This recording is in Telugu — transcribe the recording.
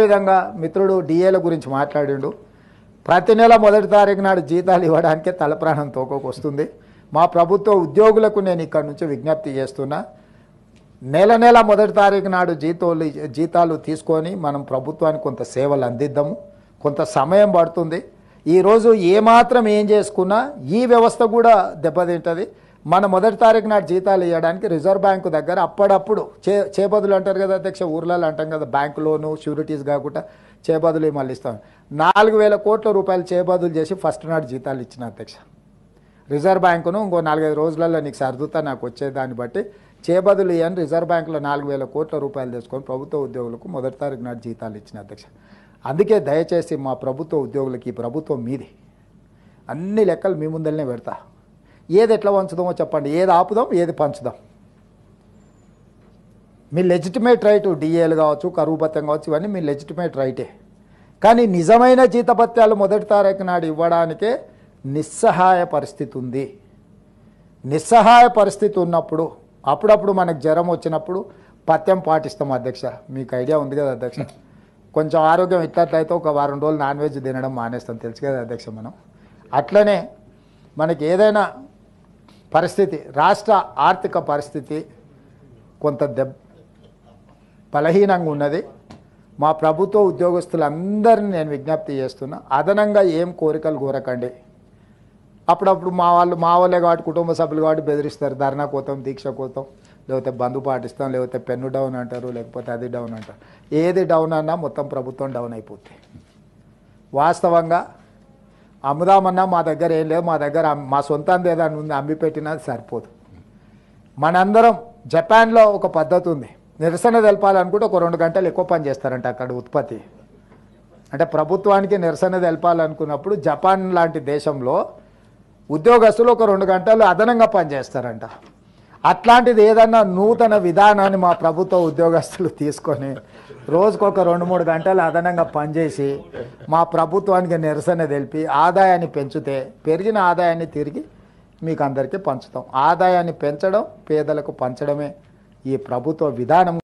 విధంగా మిత్రుడు డిఏల గురించి మాట్లాడిండు. ప్రతి నెల మొదటి తారీఖు నాడు జీతాలు ఇవ్వడానికే తలప్రాణం తోకొకొస్తుంది. మా ప్రభుత్వ ఉద్యోగులకు నేను ఇక్కడ నుంచి విజ్ఞప్తి చేస్తున్నా, నెల నెల మొదటి తారీఖు నాడు జీతాలు తీసుకొని మనం ప్రభుత్వానికి కొంత సేవలు అందిద్దాము. కొంత సమయం పడుతుంది. ఈరోజు ఏమాత్రం ఏం చేసుకున్నా ఈ వ్యవస్థ కూడా దెబ్బతింటుంది. మన మొదటి తారీఖు నాడు జీతాలు ఇవ్వడానికి రిజర్వ్ బ్యాంకు దగ్గర అప్పుడప్పుడు చేబదులు అంటారు కదా అధ్యక్ష, ఊర్లలో అంటాం కదా, బ్యాంకు లోను షూరిటీస్ కాకుండా చేబదులు మళ్ళీ ఇస్తాం. 4,000 కోట్ల రూపాయలు చేబదులు చేసి ఫస్ట్ నాడు జీతాలు ఇచ్చిన అధ్యక్ష. రిజర్వ్ బ్యాంకును ఇంకో 4-5 రోజులలో నీకు సర్దుతా నాకు వచ్చేదాన్ని బట్టి చేబదులు ఇవ్వని రిజర్వ్ బ్యాంకులో 4,000 కోట్ల రూపాయలు తీసుకొని ప్రభుత్వ ఉద్యోగులకు మొదటి తారీఖు నాడు జీతాలు ఇచ్చిన అధ్యక్ష. అందుకే దయచేసి మా ప్రభుత్వ ఉద్యోగులకి ఈ ప్రభుత్వం మీది, అన్ని లెక్కలు మీ ముందరనే పెడతా. ఏది ఎట్లా పంచుదామో చెప్పండి, ఏది ఆపుదాం ఏది పంచుదాం. మీ లెజిటిమేట్ రైటు, డిఏలు కావచ్చు, కరువు భత్యం కావచ్చు, ఇవన్నీ మీ లెజిటిమేట్ రైటే. కానీ నిజమైన జీతభత్యాలు మొదటి తారీఖు నాడు ఇవ్వడానికే నిస్సహాయ పరిస్థితి ఉంది. నిస్సహాయ పరిస్థితి ఉన్నప్పుడు అప్పుడప్పుడు మనకు జ్వరం వచ్చినప్పుడు పథ్యం పాటిస్తాం అధ్యక్ష. మీకు ఐడియా ఉంది కదా అధ్యక్ష. కొంచెం ఆరోగ్యం ఇట్లట్లయితే ఒక వారం రోజులు నాన్ వెజ్ తినడం మానేస్తాం, తెలుసు కదా అధ్యక్ష. మనం అట్లనే మనకి ఏదైనా పరిస్థితి, రాష్ట్ర ఆర్థిక పరిస్థితి కొంత బలహీనంగా ఉన్నది. మా ప్రభుత్వ ఉద్యోగస్తులందరినీ నేను విజ్ఞప్తి చేస్తున్నా, అదనంగా ఏం కోరికలు కోరకండి. అప్పుడప్పుడు మా వాళ్ళే కాబట్టి, కుటుంబ సభ్యులు కాబట్టి బెదిరిస్తారు, ధర్నా కోతాం, దీక్ష కోతాం, లేకపోతే బంధు పాటిస్తాం, లేకపోతే పెన్ను డౌన్ అంటారు, లేకపోతే అది డౌన్ అంటారు. ఏది డౌన్ అన్నా మొత్తం ప్రభుత్వం డౌన్ అయిపోతుంది. వాస్తవంగా అమ్ముదామన్నా మా దగ్గర ఏం లేదు, మా దగ్గర మా సొంతంది ఏదైనా ఉంది అమ్మి పెట్టినా సరిపోదు. మనందరం జపాన్లో ఒక పద్ధతి ఉంది, నిరసన తెలపాలనుకుంటే ఒక 2 గంటలు ఎక్కువ పని చేస్తారంట అక్కడ ఉత్పత్తి. అంటే ప్రభుత్వానికి నిరసన తెలపాలనుకున్నప్పుడు జపాన్ లాంటి దేశంలో ఉద్యోగస్తులు ఒక 2 గంటలు అదనంగా పనిచేస్తారంట. అట్లాంటిది ఏదన్నా నూతన విధానాన్ని మా ప్రభుత్వ ఉద్యోగస్తులు తీసుకొని రోజుకొక 2-3 గంటలు అదనంగా పనిచేసి మా ప్రభుత్వానికి నిరసన తెలిపి ఆదాయాన్ని పెంచితే, పెరిగిన ఆదాయాన్ని తిరిగి మీకు అందరికీ పంచుతాం. ఆదాయాన్ని పెంచడం, పేదలకు పంచడమే ఈ ప్రభుత్వ విధానం.